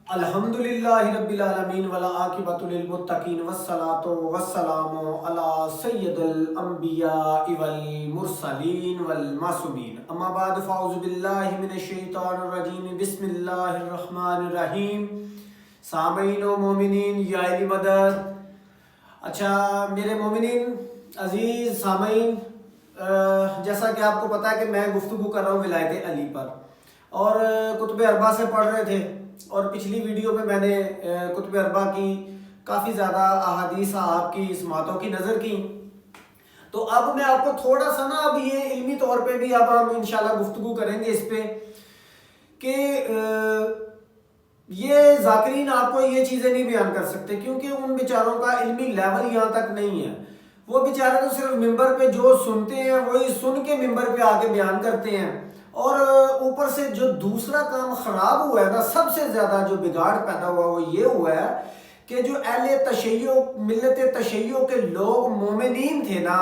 الحمدللہ رب العالمین والعاقبۃ للمتقین والصلاۃ والسلام علی سید الانبیاء والمرسلین والمعصومین اما بعد فاعوذ باللہ من الشیطان الرجیم بسم اللہ الرحمن الرحیم۔ سامعین و مومنین یا علی مدد۔ اچھا میرے مومنین عزیز سامعین، جیسا کہ آپ کو پتا ہے کہ میں گفتگو کر رہا ہوں ولایت علی پر، اور کتب اربعہ سے پڑھ رہے تھے، اور پچھلی ویڈیو میں نے کتب اربعہ کی کافی زیادہ احادیث آپ کی سماعتوں کی نظر کی۔ تو اب میں آپ کو تھوڑا سا اب یہ علمی طور پہ بھی اب ہم انشاءاللہ گفتگو کریں گے اس پہ کہ یہ ذاکرین آپ کو یہ چیزیں نہیں بیان کر سکتے، کیونکہ ان بیچاروں کا علمی لیول یہاں تک نہیں ہے۔ وہ بیچارے تو صرف ممبر پہ جو سنتے ہیں وہی سن کے ممبر پہ آ کے بیان کرتے ہیں، اور اوپر سے جو دوسرا کام خراب ہوا ہے نا، سب سے زیادہ جو بگاڑ پیدا ہوا وہ یہ ہوا ہے کہ جو اہل تشیع ملت تشیع کے لوگ مومنین تھے نا،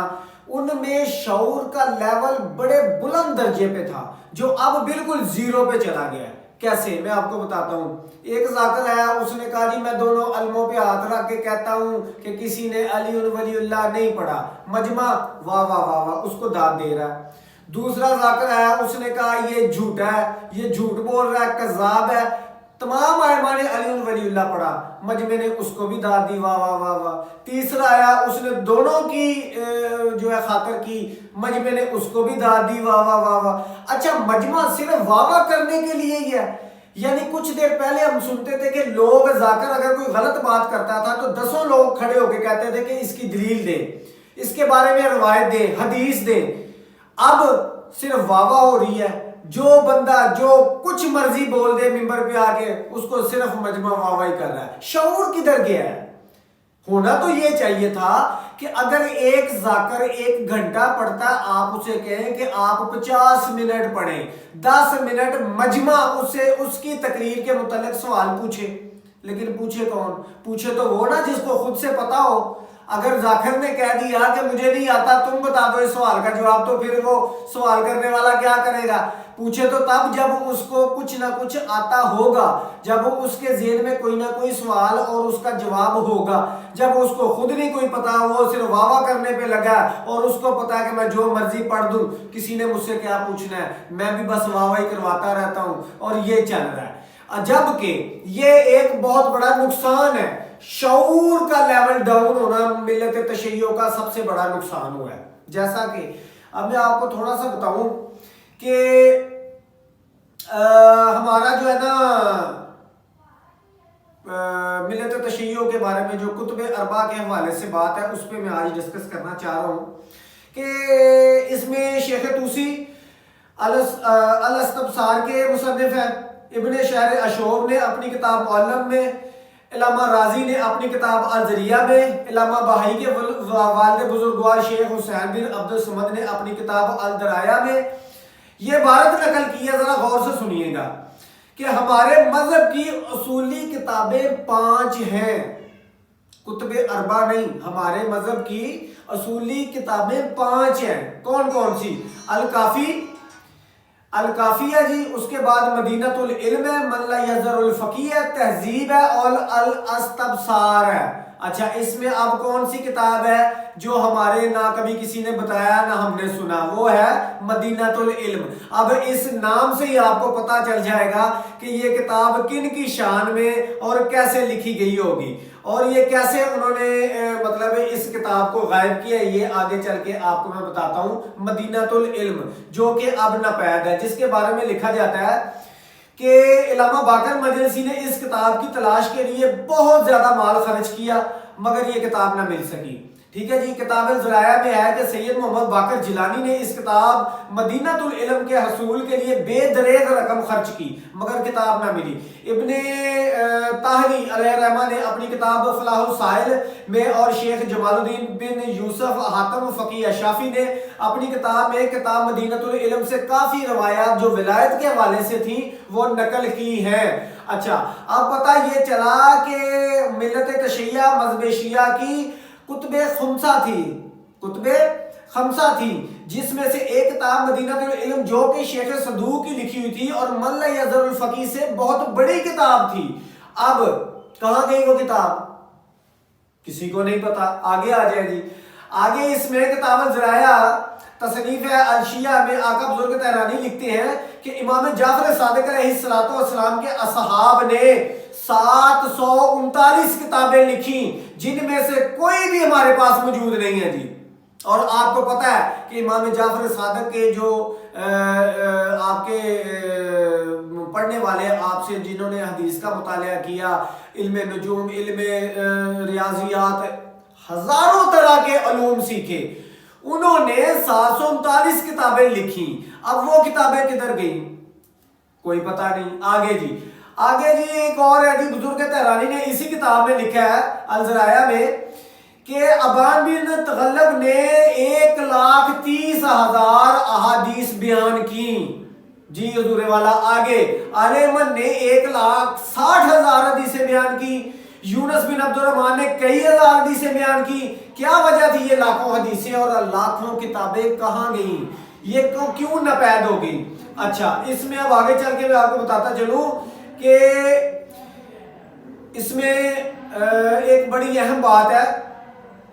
ان میں شعور کا لیول بڑے بلند درجے پہ تھا، جو اب بالکل زیرو پہ چلا گیا ہے۔ کیسے؟ میں آپ کو بتاتا ہوں۔ ایک ذاکر ہے، اس نے کہا جی میں دونوں علموں پہ ہاتھ رکھ کے کہتا ہوں کہ کسی نے علی ولی اللہ نہیں پڑھا، مجمع واہ واہ واہ واہ، اس کو داد دے رہا ہے۔ دوسرا ذاکر ہے، اس نے کہا یہ جھوٹا ہے، یہ جھوٹ بول رہا ہے، کذاب ہے، تمام ائمہ نے علی ولی اللہ پڑھا، مجمع نے اس کو بھی داد دی، واہ واہ واہ واہ۔ تیسرا آیا، اس نے دونوں کی جو ہے خاطر کی، مجمع نے اس کو بھی داد دی، واہ واہ واہ واہ۔ اچھا مجمع صرف واہ واہ کرنے کے لیے ہی ہے؟ یعنی کچھ دیر پہلے ہم سنتے تھے کہ لوگ ذاکر اگر کوئی غلط بات کرتا تھا تو 10 لوگ کھڑے ہو کے کہتے تھے کہ اس کی دلیل دے، اس کے بارے میں روایت دے، حدیث دے۔ اب صرف واہ واہ ہو رہی ہے، جو بندہ جو کچھ مرضی بول دے ممبر پہ آ کے، اس کو صرف مجمع واہ واہ کر رہا ہے۔ شعور کدھر گیا ہے؟ ہونا تو یہ چاہیے تھا کہ اگر ایک ذاکر 1 گھنٹہ پڑھتا ہے، آپ اسے کہیں کہ آپ 50 منٹ پڑھیں، 10 منٹ مجمع اسے اس کی تقریر کے متعلق سوال پوچھے۔ لیکن پوچھے کون؟ پوچھے تو وہ نا جس کو خود سے پتا ہو۔ اگر ذاکر نے کہہ دیا کہ مجھے نہیں آتا، تم بتا دو اس سوال کا جواب، تو پھر وہ سوال کرنے والا کیا کرے گا؟ پوچھے تو تب جب اس کو کچھ نہ کچھ آتا ہوگا، جب اس کے ذہن میں کوئی نہ کوئی سوال اور اس کا جواب ہوگا۔ جب اس کو خود نہیں کوئی پتا، وہ صرف واہ واہ کرنے پہ لگا اور اس کو پتا کہ میں جو مرضی پڑھ دوں، کسی نے مجھ سے کیا پوچھنا ہے، میں بھی بس واہ واہ کرواتا رہتا ہوں، اور یہ چل رہا ہے۔ جبکہ یہ ایک بہت بڑا نقصان ہے، شعور کا لیول ڈاؤن ہونا ملت تشیع کا سب سے بڑا نقصان ہوا ہے۔ جیسا کہ اب میں آپ کو تھوڑا سا بتاؤں کہ ہمارا جو ہے نا ملت تشیع کے بارے میں جو کتب اربعہ کے حوالے سے بات ہے، اس پہ میں آج ڈسکس کرنا چاہ رہا ہوں کہ اس میں شیخ طوسی الاستبصار کے مصنف ہیں، ابن شہر اشوب نے اپنی کتاب معلم میں، علامہ راضی نے اپنی کتاب الذریعہ میں، علامہ بہائی کے والد بزرگوار شیخ حسین بن عبد الصمد نے اپنی کتاب الدرایہ میں یہ عبارت نقل کی ہے، ذرا غور سے سنیے گا کہ ہمارے مذہب کی اصولی کتابیں 5 ہیں، کتب اربعہ نہیں، ہمارے مذہب کی اصولی کتابیں 5 ہیں۔ کون کون سی؟ الکافی ہے جی، اس کے بعد مدینۃ العلم ہے، من لا یحذر الفقیہ ہے، تہذیب ہے، اور الاستبصار ہے۔ اچھا اس میں اب کون سی کتاب ہے جو ہمارے نہ کبھی کسی نے بتایا نہ ہم نے سنا؟ وہ ہے مدینۃ العلم۔ اب اس نام سے ہی آپ کو پتا چل جائے گا کہ یہ کتاب کن کی شان میں اور کیسے لکھی گئی ہوگی، اور یہ کیسے انہوں نے مطلب اس کتاب کو غائب کیا۔ یہ آگے چل کے آپ کو میں بتاتا ہوں۔ مدینۃ العلم جو کہ اب ناپید ہے، جس کے بارے میں لکھا جاتا ہے کہ علامہ باقر مجلسی نے اس کتاب کی تلاش کے لیے بہت زیادہ مال خرچ کیا، مگر یہ کتاب نہ مل سکی۔ ٹھیک ہے جی۔ کتاب الذرائع میں ہے کہ سید محمد باقر جیلانی نے اس کتاب مدینۃ العلم کے حصول کے لیے بے دریغ رقم خرچ کی، مگر کتاب نہ ملی۔ ابن طاہری علیہ الرحمہ نے اپنی کتاب فلاح السائل میں، اور شیخ جمال الدین بن یوسف حاتم فقیہ شافی نے اپنی کتاب میں کتاب مدینۃ العلم سے کافی روایات جو ولایت کے حوالے سے تھیں وہ نقل کی ہیں۔ اچھا اب پتہ یہ چلا کہ ملت تشیع مذہب شیعہ کی کتب خمسہ تھی، جس میں سے ایک کتاب مدینۃ العلم جو کہ شیخ صدوق کی لکھی ہوئی تھی، اور من لا یحذر الفقیہ سے بہت بڑی کتاب تھی۔ اب کہاں گئی وہ کتاب؟ کسی کو نہیں پتا. آگے آ جائے جی. آگے اس میں کتاب الذرائع تصنیف الشیعہ میں آقا بزرگ طحرانی لکھتے ہیں کہ امام جعفر صادق علیہ السلام کے اصحاب نے 739 کتابیں لکھی جن میں سے کوئی بھی ہمارے پاس موجود نہیں ہے جی. اور آپ کو پتا ہے کہ امام جعفر صادق کے جو آپ کے پڑھنے والے آپ سے جنہوں نے حدیث کا مطالعہ کیا، علم نجوم، علم ریاضیات، ہزاروں طرح کے علوم سیکھے، انہوں نے 739 کتابیں لکھی. اب وہ کتابیں کدھر گئیں کوئی پتہ نہیں. آگے جی ایک اور ہے جی، بزرگ طحرانی نے اسی کتاب میں لکھا ہے الذرائع میں کہ ابان بن تغلب نے 1,30,000 احادیث بیان کی جی حضور والا. آگے علیمن نے 1,60,000 حدیثیں بیان کی. یونس بن عبد الرحمن نے کئی ہزار حدیثیں بیان کی. کیا وجہ تھی یہ لاکھوں حدیثیں اور لاکھوں کتابیں کہاں گئیں؟ یہ کیوں ناپید ہو گئی؟ اچھا، اس میں اب آگے چل کے میں آپ کو بتاتا چلوں کہ اس میں ایک بڑی اہم بات ہے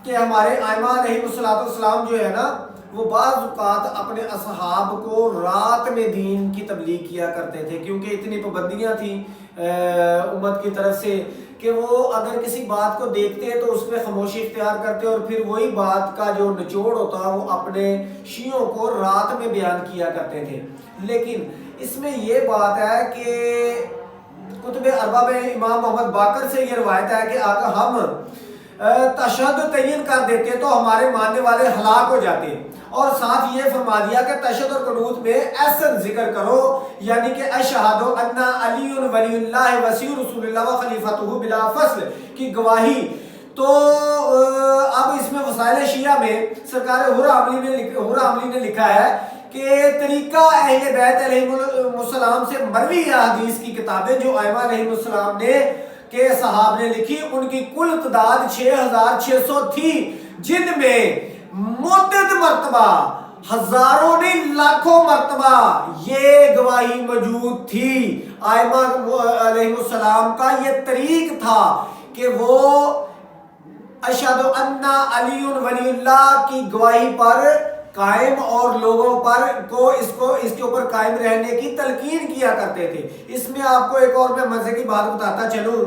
کہ ہمارے ائمہ علیہ السلام جو ہے نا، وہ بعض اوقات اپنے اصحاب کو رات میں دین کی تبلیغ کیا کرتے تھے، کیونکہ اتنی پابندیاں تھیں امت کی طرف سے کہ وہ اگر کسی بات کو دیکھتے تو اس پہ خاموشی اختیار کرتے اور پھر وہی بات کا جو نچوڑ ہوتا وہ اپنے شیعوں کو رات میں بیان کیا کرتے تھے. لیکن اس میں یہ بات ہے کہ کتب اربعہ میں امام محمد باقر سے یہ روایت ہے کہ اگر ہم تشہد تعین کر دیتے تو ہمارے ماننے والے ہلاک ہو جاتے، اور ساتھ یہ فرما دیا کہ تشہد اور قنوت میں ایسا ذکر کرو یعنی کہ اشہد ان علی ولی اللہ وصی رسول اللہ و خلیفۃہ بلا فصل کی گواہی. تو اب اس میں وسائل شیعہ میں سرکار حر عاملی نے لکھا ہے کہ طریقہ اہل بیت علیہ السلام سے مروی احادیث کی کتابیں جو ائمہ علیہ السلام نے کے صحاب نے لکھی، ان کی کل تعداد 6,600 تھی، جن میں متعدد مرتبہ، ہزاروں نہیں لاکھوں مرتبہ یہ گواہی موجود تھی. ائمہ علیہ السلام کا یہ طریق تھا کہ وہ اشہد ان علی ولی اللہ کی گواہی پر قائم اور لوگوں پر اس کے اوپر قائم رہنے کی تلقین کیا کرتے تھے. اس میں آپ کو ایک اور میں مزے کی بات بتاتا چلوں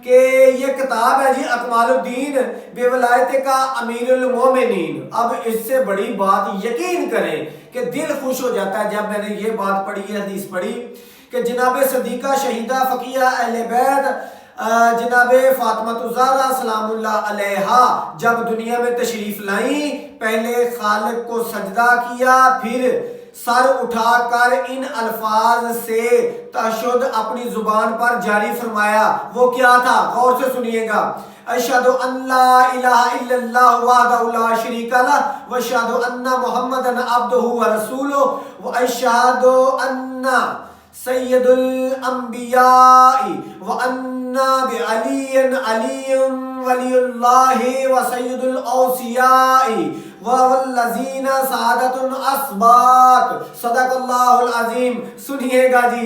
کہ یہ کتاب ہے جی اکمال الدین بے ولایت کا امیر المومنین. اب اس سے بڑی بات یقین کریں کہ دل خوش ہو جاتا ہے جب میں نے یہ بات پڑھی، یہ حدیث پڑھی کہ جناب صدیقہ شہیدہ فقیہ اہل بیت جناب فاطمہ الزہرا سلام اللہ علیہا جب دنیا میں تشریف لائیں، پہلے خالق کو سجدہ کیا، پھر سر اٹھا کر ان الفاظ سے تشہد اپنی زبان پر جاری فرمایا. وہ کیا تھا؟ غور سے سنیے گا. اشہد ان لا الہ الا اللہ وحدہ لا شریک لہ واشہد ان محمدًا عبدہ ورسولہ واشہد ان سید الانبیاء وان بعلی علی ولی اللہ وسید الاوصیاء والذین سعادت اسبات صدق اللہ العظیم. سنیے گا جی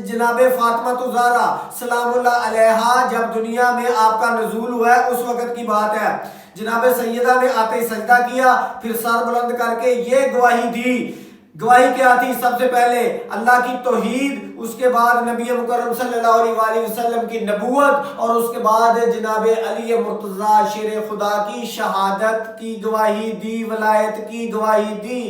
جناب فاطمہ الزہرا سلام اللہ علیہا جب دنیا میں آپ کا نزول ہوا ہے اس وقت کی بات ہے. جناب سیدہ نے آتے ہی سجدہ کیا، پھر سر بلند کر کے یہ گواہی دی. گواہی کیا تھی؟ سب سے پہلے اللہ کی توحید، اس کے بعد نبی مکرم صلی اللہ علیہ وآلہ وسلم کی نبوت، اور اس کے بعد جناب علی مرتضیٰ شیر خدا کی شہادت کی گواہی دی، ولایت کی گواہی دی.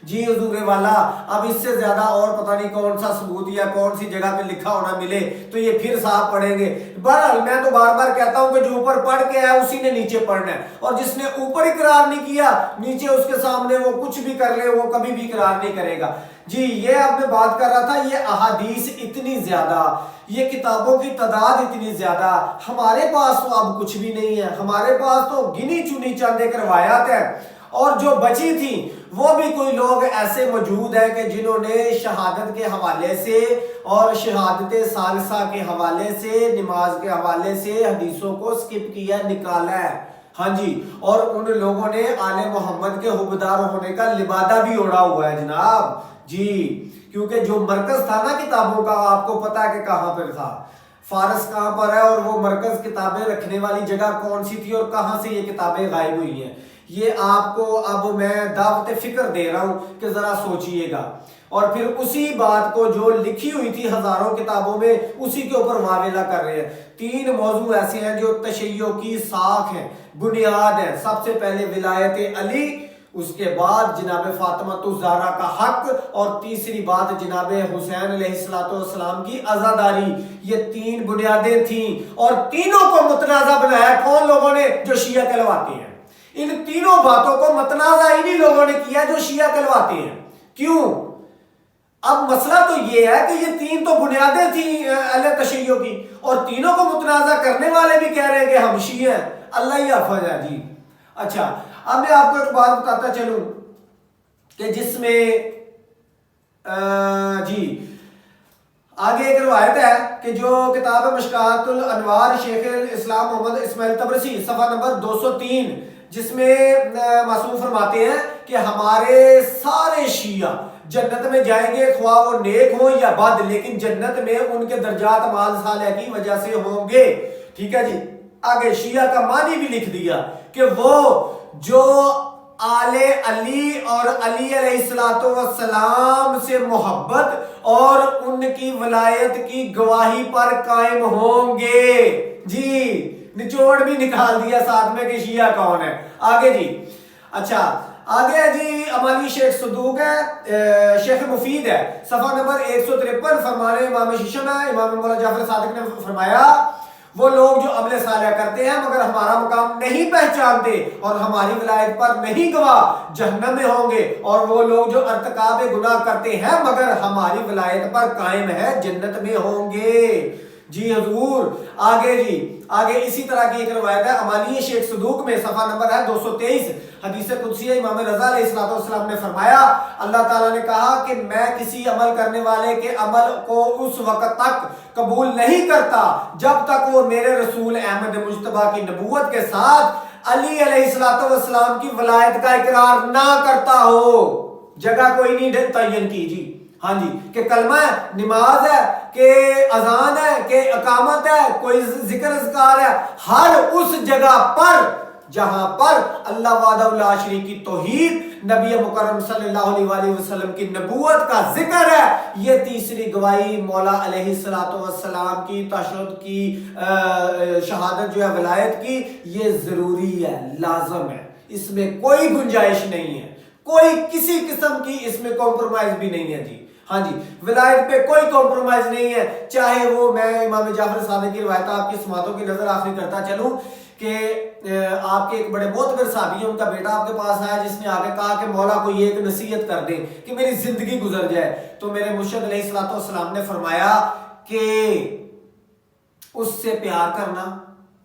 جی حضور والا، اب اس سے زیادہ اور پتہ نہیں کون سا ثبوت یا کون سی جگہ پہ لکھا ہونا ملے تو یہ پھر صاحب پڑھیں گے. بہرحال میں تو بار بار کہتا ہوں کہ جو اوپر پڑھ کے ہے اسی نے نیچے پڑھنا ہے، اور جس نے اوپر اقرار نہیں کیا نیچے اس کے سامنے وہ کچھ بھی کر لے وہ کبھی بھی اقرار نہیں کرے گا. جی یہ اب میں بات کر رہا تھا، یہ احادیث اتنی زیادہ، یہ کتابوں کی تعداد اتنی زیادہ، ہمارے پاس تو اب کچھ بھی نہیں ہے. ہمارے پاس تو گنی چنی چند ایک روایات ہیں، اور جو بچی تھیں وہ بھی کوئی لوگ ایسے موجود ہیں کہ جنہوں نے شہادت کے حوالے سے اور شہادت ثالثہ کے حوالے سے، نماز کے حوالے سے حدیثوں کو سکپ کیا، نکالا ہے. ہاں جی، اور ان لوگوں نے آل محمد کے حبدار ہونے کا لبادہ بھی اوڑھا ہوا ہے جناب. جی کیونکہ جو مرکز تھا نا کتابوں کا، آپ کو پتا ہے کہ کہاں پر تھا. فارس کہاں پر ہے اور وہ مرکز کتابیں رکھنے والی جگہ کون سی تھی اور کہاں سے یہ کتابیں غائب ہوئی ہیں. یہ آپ کو اب میں دعوت فکر دے رہا ہوں کہ ذرا سوچئے گا. اور پھر اسی بات کو جو لکھی ہوئی تھی ہزاروں کتابوں میں اسی کے اوپر معاملہ کر رہے ہیں. 3 موضوع ایسے ہیں جو تشیع کی ساکھ ہیں، بنیاد ہے. سب سے پہلے ولایت علی، اس کے بعد جناب فاطمہ الزہرا کا حق، اور تیسری بات جناب حسین علیہ السلام کی عزاداری. یہ 3 بنیادیں تھیں اور تینوں کو متنازع بنایا کون لوگوں نے؟ جو شیعہ کہلواتے ہیں. ان تینوں باتوں کو متنازع انہی لوگوں نے کیا جو شیعہ کہلواتے ہیں. کیوں؟ اب مسئلہ تو یہ ہے کہ یہ 3 تو بنیادیں تھیں اہل تشیع کی، اور تینوں کو متنازع کرنے والے بھی کہہ رہے ہیں کہ ہم شیعہ ہیں. اللہ ہی حافظ ہے جی. اچھا اب میں آپ کو ایک بات بتاتا چلوں کہ جس میں جی آگے ایک روایت ہے کہ جو کتاب مشکات الانوار شیخ الاسلام محمد اسماعیل طبرسی صفحہ نمبر 203، جس میں معصوم فرماتے ہیں کہ ہمارے سارے شیعہ جنت میں جائیں گے خواہ وہ نیک ہوں یا بد، لیکن جنت میں ان کے درجات مال صالح کی وجہ سے ہوں گے. ٹھیک ہے جی. آگے شیعہ کا معنی بھی لکھ دیا کہ وہ جو آل علی اور علی علیہ السلام سے محبت اور ان کی ولایت کی گواہی پر قائم ہوں گے. جی نچوڑ بھی نکال دیا ساتھ میں کہ شیعہ کون ہے. آگے جی. اچھا آگے جی امالی شیخ صدوق ہے، شیخ مفید ہے، صفحہ نمبر 153 فرمانے امام شیشم ہے. امام مولا جعفر صادق نے فرمایا وہ لوگ جو عمل صالح کرتے ہیں مگر ہمارا مقام نہیں پہچانتے اور ہماری ولایت پر نہیں گواہ جہنم میں ہوں گے، اور وہ لوگ جو ارتکاب گناہ کرتے ہیں مگر ہماری ولایت پر قائم ہے جنت میں ہوں گے. جی حضور. آگے جی آگے اسی طرح کی ایک روایت ہے امالی شیخ صدوق میں، صفحہ نمبر ہے 223، حدیث قدسی ہے. امام رضا علیہ السلام نے فرمایا اللہ تعالیٰ نے کہا کہ میں کسی عمل کرنے والے کے عمل کو اس وقت تک قبول نہیں کرتا جب تک وہ میرے رسول احمد مجتبیٰ کی نبوت کے ساتھ علی علیہ السلام کی ولایت کا اقرار نہ کرتا ہو. جگہ کوئی نہیں تعین کی جی. ہاں جی کہ کلمہ ہے، نماز ہے، کہ اذان ہے، کہ اقامت ہے، کوئی ذکر اذکار ہے، ہر اس جگہ پر جہاں پر اللہ وحدہ لا شریک کی توحید، نبی مکرم صلی اللہ علیہ وسلم کی نبوت کا ذکر ہے. یہ تیسری گواہی مولا علیہ السلام کی تشہد کی شہادت جو ہے ولایت کی، یہ ضروری ہے، لازم ہے. اس میں کوئی گنجائش نہیں ہے، کوئی کسی قسم کی اس میں کمپرومائز بھی نہیں ہے جی. ہاں جی ولایت پہ کوئی کمپرومائز نہیں ہے. چاہے وہ میں امام جعفر صادق کی روایت آپ کی سماعتوں کی نظر آخری کرتا چلوں کہ آپ کے ایک بڑے معتبر صحابی ہیں، ان کا بیٹا آپ کے پاس آیا جس نے آگے کہا کہ مولا کو یہ ایک نصیحت کر دیں کہ میری زندگی گزر جائے. تو میرے مرشد علیہ السلام نے فرمایا کہ اس سے پیار کرنا،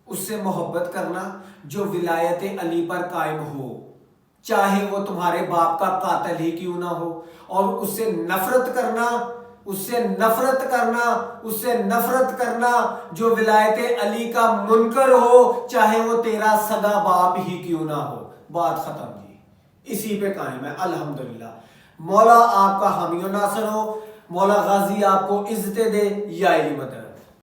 اس سے محبت کرنا جو ولایت علی پر قائم ہو، چاہے وہ تمہارے باپ کا قاتل ہی کیوں نہ ہو. اور اس سے نفرت کرنا، اس سے نفرت کرنا، اس سے نفرت کرنا جو ولایت علی کا منکر ہو، چاہے وہ تیرا سگا باپ ہی کیوں نہ ہو. بات ختم جی. اسی پہ قائم ہے الحمدللہ. مولا آپ کا حامی و ناصر ہو، مولا غازی آپ کو عزت دے یا علی مدد.